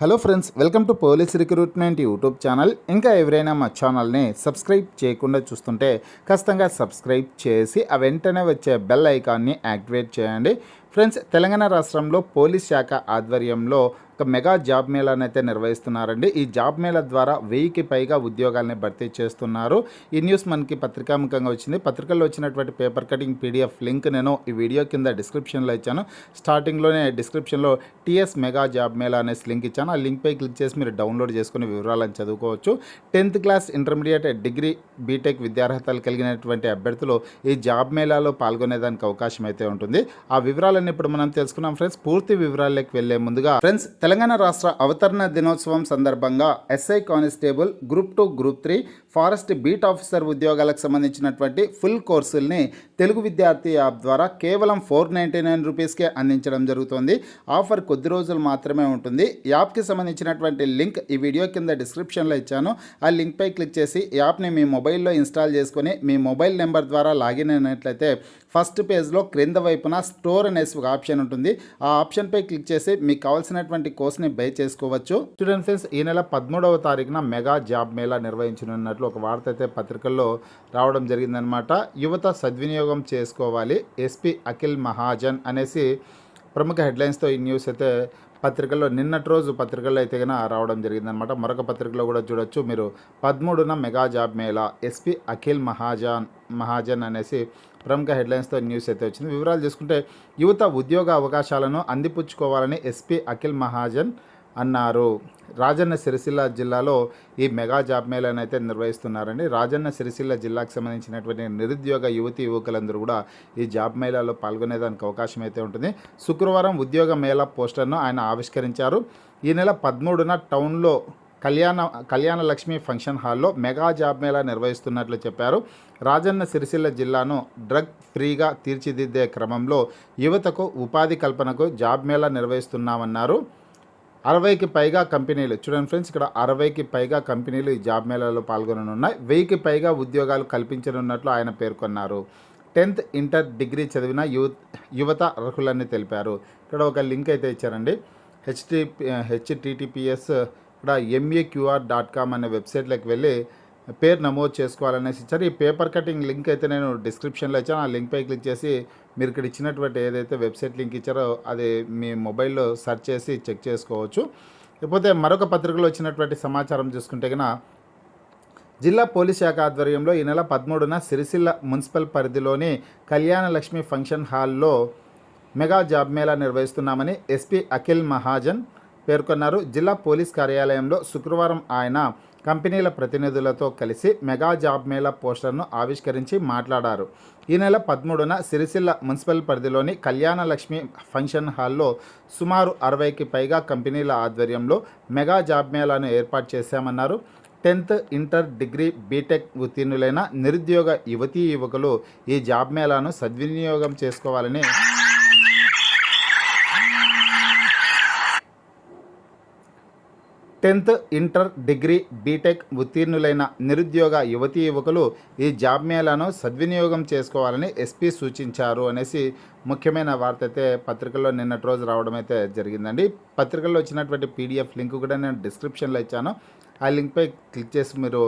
Hello friends, welcome to police recruitment YouTube channel. ఇంకా ఎవరైనా మా ఛానల్ని సబ్స్క్రైబ్ చేయకుండా చూస్తుంటే ఖచ్చితంగా సబ్స్క్రైబ్ చేసి ఆ వెంటనే వచ్చే బెల్ ఐకాన్ని యాక్టివేట్ చేయండి. ఫ్రెండ్స్, తెలంగాణ రాష్ట్రంలో పోలీస్ శాఖ ఆధ్వర్యంలో ఒక మెగా జాబ్ మేళాను అయితే నిర్వహిస్తున్నారండి. ఈ జాబ్ మేళా ద్వారా 1000కి పైగా ఉద్యోగాలని భర్తీ చేస్తున్నారు. ఈ న్యూస్ మనకి పత్రికాముఖంగా వచ్చింది. పత్రికల్లో వచ్చినటువంటి పేపర్ కటింగ్ పీడిఎఫ్ లింక్ నేను ఈ వీడియో కింద డిస్క్రిప్షన్లో ఇచ్చాను. స్టార్టింగ్లోనే డిస్క్రిప్షన్లో టీఎస్ మెగా జాబ్ మేళా అనేసి లింక్ ఇచ్చాను. ఆ లింక్పై క్లిక్ చేసి మీరు డౌన్లోడ్ చేసుకుని వివరాలను చదువుకోవచ్చు. 10th class, intermediate, degree, B Tech విద్యార్హతలు కలిగినటువంటి అభ్యర్థులు ఈ జాబ్ మేళాలో పాల్గొనేదానికి అవకాశం అయితే ఉంటుంది. ఆ వివరాలన్నీ ఇప్పుడు మనం తెలుసుకున్నాం ఫ్రెండ్స్. పూర్తి వివరాల్లోకి వెళ్లే ముందుగా ఫ్రెండ్స్, తెలంగాణ రాష్ట్ర అవతరణ దినోత్సవం సందర్భంగా SI constable, group 2, group 3, forest beat officer ఉద్యోగాలకు సంబంధించినటువంటి ఫుల్ కోర్సుల్ని తెలుగు విద్యార్థి యాప్ ద్వారా కేవలం 499 రూపీస్కే అందించడం జరుగుతుంది. ఆఫర్ కొద్ది రోజులు మాత్రమే ఉంటుంది. యాప్కి సంబంధించినటువంటి లింక్ ఈ వీడియో కింద డిస్క్రిప్షన్లో ఇచ్చాను. ఆ లింక్పై క్లిక్ చేసి యాప్ని మీ మొబైల్లో ఇన్స్టాల్ చేసుకొని మీ మొబైల్ నెంబర్ ద్వారా లాగిన్ అయినట్లయితే ఫస్ట్ పేజ్లో క్రింద వైపున స్టోర్ అనేసి ఒక ఆప్షన్ ఉంటుంది. ఆ ఆప్షన్పై క్లిక్ చేసి మీకు కావాల్సినటువంటి కోర్స్ని బై చేసుకోవచ్చు. స్టూడెంట్ ఫ్రెండ్స్, ఈ నెల 13వ తారీఖున మెగా జాబ్ మేళా నిర్వహించనున్నట్లు ఒక వార్త అయితే పత్రికల్లో రావడం జరిగిందనమాట. యువత సద్వినియోగం చేసుకోవాలి, ఎస్పీ అఖిల్ మహాజన్ అనేసి ప్రముఖ హెడ్లైన్స్తో ఈ న్యూస్ అయితే పత్రికల్లో నిన్నటి రోజు పత్రికల్లో అయితే కన్నా రావడం జరిగిందనమాట. మరొక పత్రికలో కూడా చూడొచ్చు మీరు. 13న mega job mela, SP Akhil Mahajan అనేసి ప్రముఖ హెడ్లైన్స్తో న్యూస్ అయితే వచ్చింది. వివరాలు చూసుకుంటే, యువత ఉద్యోగ అవకాశాలను అందిపుచ్చుకోవాలని ఎస్పీ అఖిల్ మహాజన్ అన్నారు. రాజన్న సిరిసిల్ల జిల్లాలో ఈ మెగా జాబ్ మేళాను అయితే నిర్వహిస్తున్నారండి. రాజన్న సిరిసిల్ల జిల్లాకు సంబంధించినటువంటి నిరుద్యోగ యువతి యువకులందరూ కూడా ఈ జాబ్ మేళాలో పాల్గొనేదానికి అవకాశం అయితే ఉంటుంది. శుక్రవారం ఉద్యోగ మేళా పోస్టర్ను ఆయన ఆవిష్కరించారు. ఈ నెల 13న టౌన్లో కళ్యాణ లక్ష్మి ఫంక్షన్ హాల్లో మెగా జాబ్ మేళా నిర్వహిస్తున్నట్లు చెప్పారు. రాజన్న సిరిసిల్ల జిల్లాను డ్రగ్ ఫ్రీగా తీర్చిదిద్దే క్రమంలో యువతకు ఉపాధి కల్పనకు జాబ్ మేళా నిర్వహిస్తున్నామన్నారు. 60కి పైగా కంపెనీలు, చూడండి ఫ్రెండ్స్, ఇక్కడ 60కి పైగా కంపెనీలు ఈ జాబ్ మేళాలో పాల్గొననున్నాయి. 1000కి పైగా ఉద్యోగాలు కల్పించనున్నట్లు ఆయన పేర్కొన్నారు. 10th, ఇంటర్, డిగ్రీ చదివిన యువత అర్హులని తెలిపారు. ఇక్కడ ఒక లింక్ అయితే ఇచ్చారండి. https ఇక్కడ MAQR.com అనే వెబ్సైట్లోకి వెళ్ళి పేరు నమోదు చేసుకోవాలనేసి ఇచ్చారు. ఈ పేపర్ కటింగ్ లింక్ అయితే నేను డిస్క్రిప్షన్లో ఇచ్చాను. ఆ లింక్పై క్లిక్ చేసి మీరు ఇక్కడ ఇచ్చినటువంటి ఏదైతే వెబ్సైట్ లింక్ ఇచ్చారో అది మీ మొబైల్లో సెర్చ్ చేసి చెక్ చేసుకోవచ్చు. లేకపోతే మరొక పత్రికలో వచ్చినటువంటి సమాచారం చూసుకుంటే కనుక, జిల్లా పోలీస్ శాఖ ఆధ్వర్యంలో ఈ నెల 13న సిరిసిల్ల మున్సిపల్ పరిధిలోని కళ్యాణ లక్ష్మి ఫంక్షన్ హాల్లో మెగా జాబ్ మేళా నిర్వహిస్తున్నామని ఎస్పీ అఖిల్ మహాజన్ పేర్కొన్నారు. జిల్లా పోలీస్ కార్యాలయంలో శుక్రవారం ఆయన కంపెనీల ప్రతినిధులతో కలిసి మెగా జాబ్ మేళా పోస్టర్ను ఆవిష్కరించి మాట్లాడారు. ఈ నెల 13న సిరిసిల్ల మున్సిపల్ పరిధిలోని కళ్యాణ లక్ష్మి ఫంక్షన్ హాల్లో సుమారు 60కి పైగా కంపెనీల ఆధ్వర్యంలో మెగా జాబ్ మేళాను ఏర్పాటు చేశామన్నారు. 10th, ఇంటర్, డిగ్రీ, బీటెక్ ఉత్తీర్ణులైన నిరుద్యోగ యువతీ యువకులు ఈ జాబ్ మేళాను సద్వినియోగం చేసుకోవాలని 10th, ఇంటర్, డిగ్రీ, బీటెక్ ఉత్తీర్ణులైన నిరుద్యోగ యువతీ యువకులు ఈ జాబ్ మేళాను సద్వినియోగం చేసుకోవాలని ఎస్పీ సూచించారు అనేసి ముఖ్యమైన వార్త అయితే పత్రికల్లో నిన్నటి రోజు రావడం అయితే జరిగిందండి. పత్రికల్లో వచ్చినటువంటి పీడిఎఫ్ లింక్ కూడా నేను డిస్క్రిప్షన్లో ఇచ్చాను. ఆ లింక్పై క్లిక్ చేసి మీరు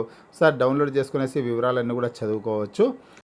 డౌన్లోడ్ చేసుకునేసి వివరాలన్నీ కూడా చదువుకోవచ్చు.